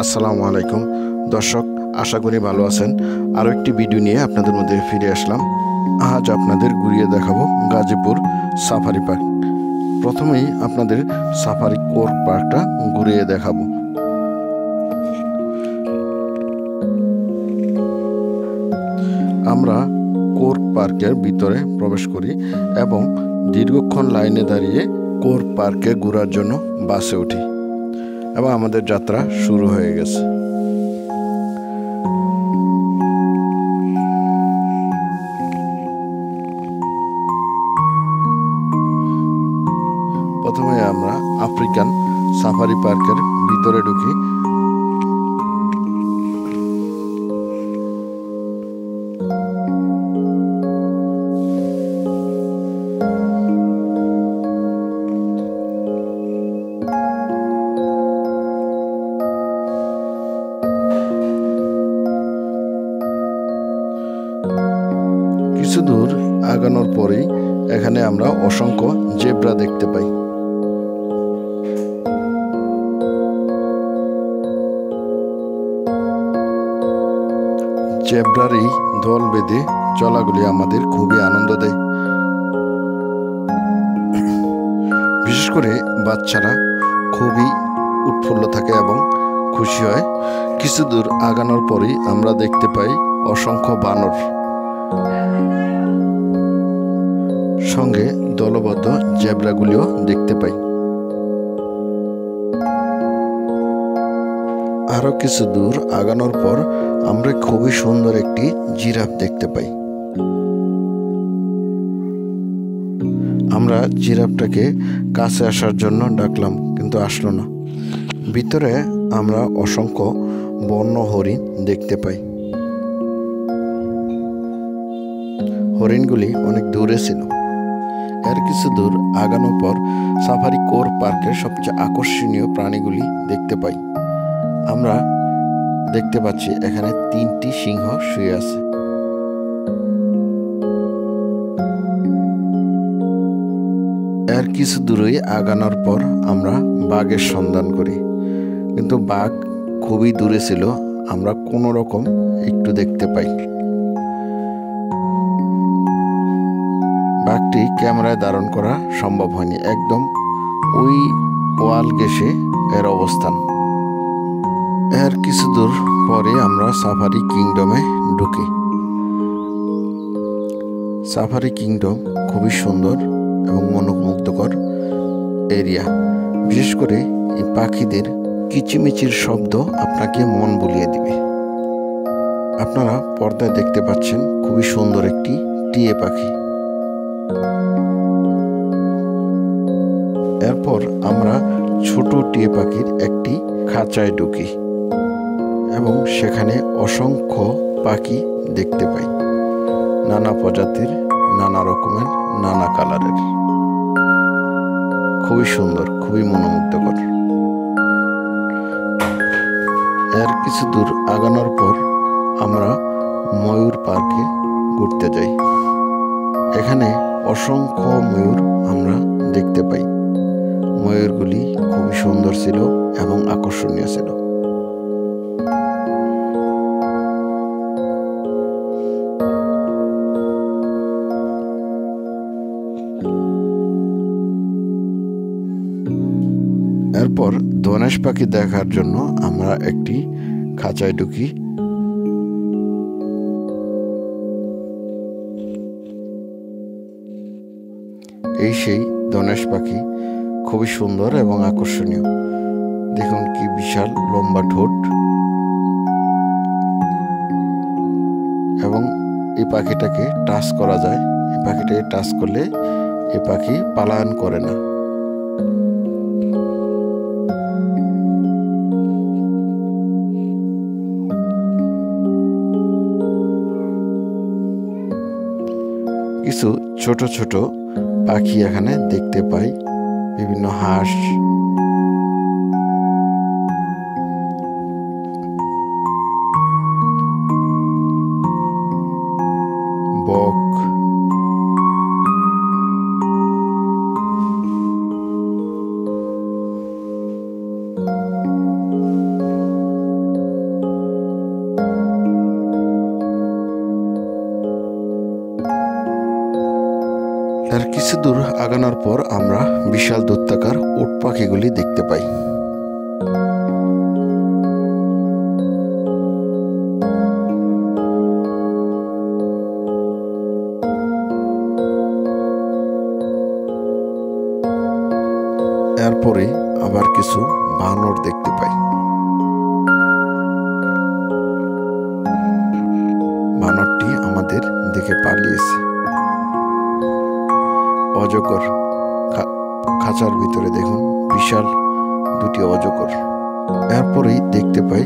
আসসালামু আলাইকুম দর্শক, আশা করি ভালো আছেন। আরও একটি ভিডিও নিয়ে আপনাদের মধ্যে ফিরে আসলাম। আজ আপনাদের ঘুরিয়ে দেখাবো গাজীপুর সাফারি পার্ক। প্রথমেই আপনাদের সাফারি কোর পার্কটা ঘুরিয়ে দেখাবো। আমরা কোর পার্কের ভিতরে প্রবেশ করি এবং দীর্ঘক্ষণ লাইনে দাঁড়িয়ে কোর পার্কে ঘোরার জন্য বাসে উঠি এবং আমাদের যাত্রা শুরু হয়ে গেছে। প্রথমে আমরা আফ্রিকান সাফারি পার্কের ভিতরে ঢুকি। কিছু দূর আগানোর পরেই এখানে আমরা অসংখ্য জেব্রা দেখতে পাই। জেব্রার এই দল বেঁধে চলাগুলি আমাদের খুবই আনন্দ দেয়। বিশেষ করে বাচ্চারা খুবই উৎফুল্ল থাকে এবং খুশি হয়। কিছু দূর আগানোর পরেই আমরা দেখতে পাই অসংখ্য বানর, সঙ্গে দলবদ্ধ জেব্রাগুলিও দেখতে পাই। আরো কিছু দূর আগানোর পর আমরা খুবই সুন্দর একটি জিরাফ দেখতে পাই। আমরা জিরাফটাকে কাছে আসার জন্য ডাকলাম, কিন্তু আসলো না। ভিতরে আমরা অসংখ্য বন্য হরিণ দেখতে পাই। হরিণগুলি অনেক দূরে ছিল। এর কিছু দূর আগানোর পর সাফারি কোর পার্কের সবচেয়ে আকর্ষণীয় প্রাণীগুলি দেখতে পাই। আমরা দেখতে পাচ্ছি এখানে 3টি সিংহ শুয়ে আছে। এর কিছু দূরেই আগানোর পর আমরা বাঘের সন্ধান করি, কিন্তু বাঘ খুবই দূরে ছিল। আমরা কোনো রকম একটু দেখতে পাই। বাঘটি ক্যামেরায় ধারণ করা সম্ভব হয়নি, একদম ওই ওয়াল ঘেঁষে এর অবস্থান। এর কিছু দূর পরে আমরা সাফারি কিংডমে ঢুকি। সাফারি কিংডম খুবই সুন্দর এবং মনোমুগ্ধকর এরিয়া। বিশেষ করে এই পাখিদের কিচিমিচির শব্দ আপনাকে মন ভুলিয়ে দিবে। আপনারা পর্দায় দেখতে পাচ্ছেন খুবই সুন্দর একটি টিয়ে পাখি। এরপর আমরা ছোট টিয়ে পাখির একটি খাঁচায় ঢুকি এবং সেখানে অসংখ্য পাখি দেখতে পাই, নানা প্রজাতির, নানা রকমের, নানা কালারের। খুবই সুন্দর, খুবই মনোমুগ্ধকর। এর কিছু দূর আগানোর পর আমরা ময়ূর পার্কে ঘুরতে যাই। এখানে অসংখ্য ময়ূর আমরা দেখতে পাই। ময়ূরগুলি খুবই সুন্দর ছিল এবং আকর্ষণীয় ছিল। এরপর ধনেশ পাখি দেখার জন্য আমরা একটি খাঁচায় ঢুকি। এই সেই ধনেশ পাখি, খুবই সুন্দর এবং আকর্ষণীয়। দেখুন কি বিশাল লম্বা ঠোঁট, এবং এই পাখিটাকে টাচ করা যায়। এই পাখিটাকে টাচ করলে এই পাখি পলায়ন করে না। কিছু ছোট ছোট পাখি এখানে দেখতে পাই, বিভিন্ন হাঁস, বক, কিছু দূর আগানোর পর আমরা বিশাল দৈত্যাকার উট পাখিগুলি দেখতে পাই। এরপরে আবার কিছু বানর দেখতে পাই। বানরটি আমাদের দিকে পালিয়েছে। অজগর, খাঁচার ভিতরে দেখুন বিশাল দুটি অজগর। এরপরেই দেখতে পাই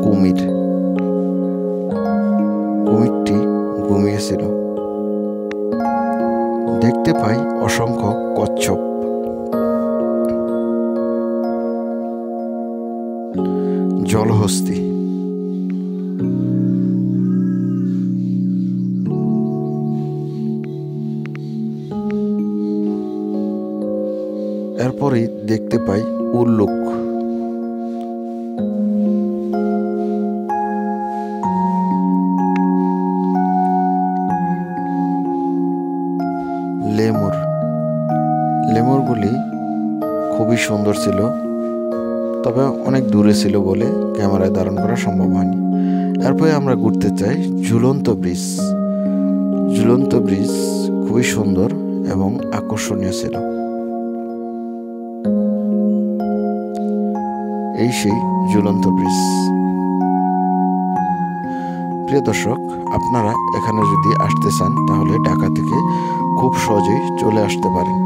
কুমির। কুমিরটি ঘুমিয়েছিল। দেখতে পাই অসংখ্য কচ্ছপ। জলহস্তী, এরপরেই দেখতে পাই উল্লুক। লেমুর, লেমুরগুলি খুবই সুন্দর ছিল, তবে অনেক দূরে ছিল বলে ক্যামেরায় ধারণ করা সম্ভব হয়নি। এরপরে আমরা ঘুরতে চাই ঝুলন্ত ব্রিজ। ঝুলন্ত ব্রিজ খুবই সুন্দর এবং আকর্ষণীয় ছিল। এই সেই ঝুলন্ত ব্রিজ। প্রিয় দর্শক, আপনারা এখানে যদি আসতে চান তাহলে ঢাকা থেকে খুব সহজেই চলে আসতে পারেন।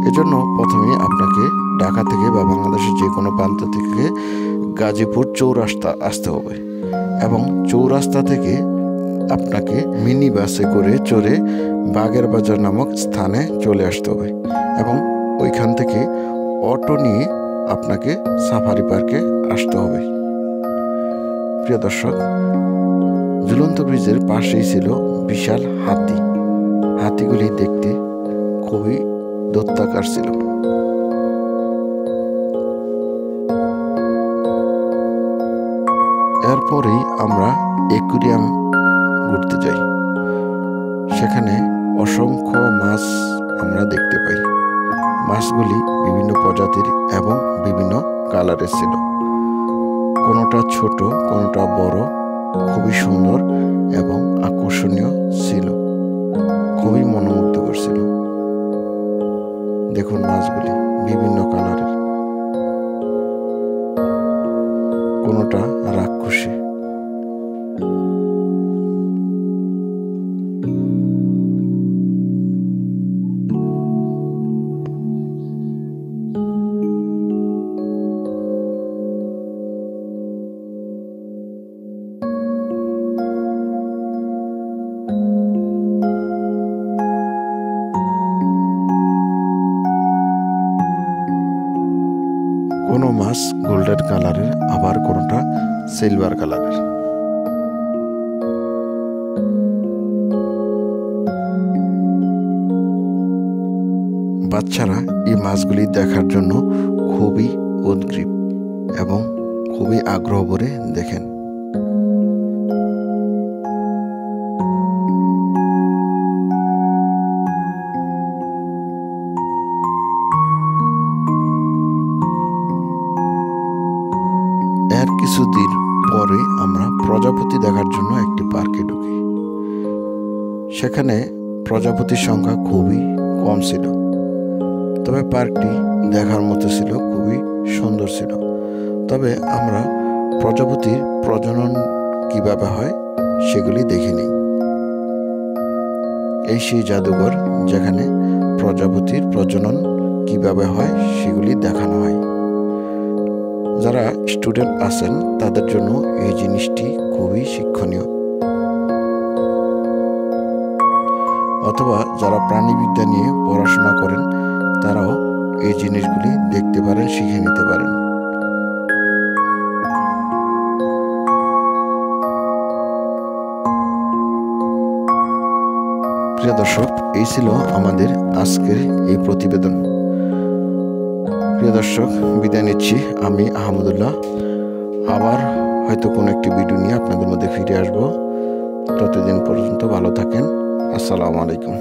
এজন্য প্রথমেই আপনাকে ঢাকা থেকে বা বাংলাদেশের যে কোনো প্রান্ত থেকে গাজীপুর চৌরাস্তা আসতে হবে এবং চৌরাস্তা থেকে আপনাকে মিনি বাসে করে চড়ে বাগের বাজার নামক স্থানে চলে আসতে হবে এবং ওইখান থেকে অটো নিয়ে আপনাকে সাফারি পার্কে আসতে হবে। প্রিয় দর্শক, ঝুলন্ত ব্রিজের পাশেই ছিল বিশাল হাতি। হাতিগুলি দেখতে খুবই দৈত্যাকার ছিল। এরপরেই আমরা অ্যাকুরিয়াম ঘুরতে যাই। সেখানে অসংখ্য মাছ আমরা দেখতে পাই। মাছগুলি বিভিন্ন প্রজাতির এবং বিভিন্ন কালারের ছিল। কোনোটা ছোট, কোনোটা বড়, খুবই সুন্দর এবং আকর্ষণীয় ছিল। খুবই মনোমুগ্ধকর ছিল। দেখুন মাছগুলি বিভিন্ন কালারের, কোনোটা রাক্ষসী। কোনো মাছ গোল্ডেন কালারের, আবার কোনোটা সিলভার কালারের। বাচ্চারা এই মাছগুলি দেখার জন্য খুবই উদগ্রীব এবং খুবই আগ্রহ ভরে দেখেন। এর কিছুদিন পরে আমরা প্রজাপতি দেখার জন্য একটি পার্কে ঢুকি। সেখানে প্রজাপতির সংখ্যা খুবই কম ছিল, তবে পার্কটি দেখার মতো ছিল, খুবই সুন্দর ছিল। তবে আমরা প্রজাপতির প্রজনন কিভাবে হয় সেগুলি দেখে নিই। এই সেই জাদুঘর যেখানে প্রজাপতির প্রজনন কিভাবে হয় সেগুলি দেখানো হয়। যারা স্টুডেন্ট আছেন তাদের জন্য এই জিনিসটি খুবই শিক্ষণীয়, অথবা যারা প্রাণীবিদ্যা নিয়ে পড়াশোনা করেন তারাও এই জিনিসগুলি দেখতে পারেন, শিখে নিতে পারেন। প্রিয় দর্শক, এই ছিল আমাদের আজকের এই প্রতিবেদন। প্রিয় দর্শক, বিদায় নিচ্ছি। আমি আহমদুল্লাহ। আবার হয়তো কোনো একটি ভিডিও নিয়ে আপনাদের মধ্যে ফিরে আসবো। ততদিন পর্যন্ত ভালো থাকেন। আসসালামু আলাইকুম।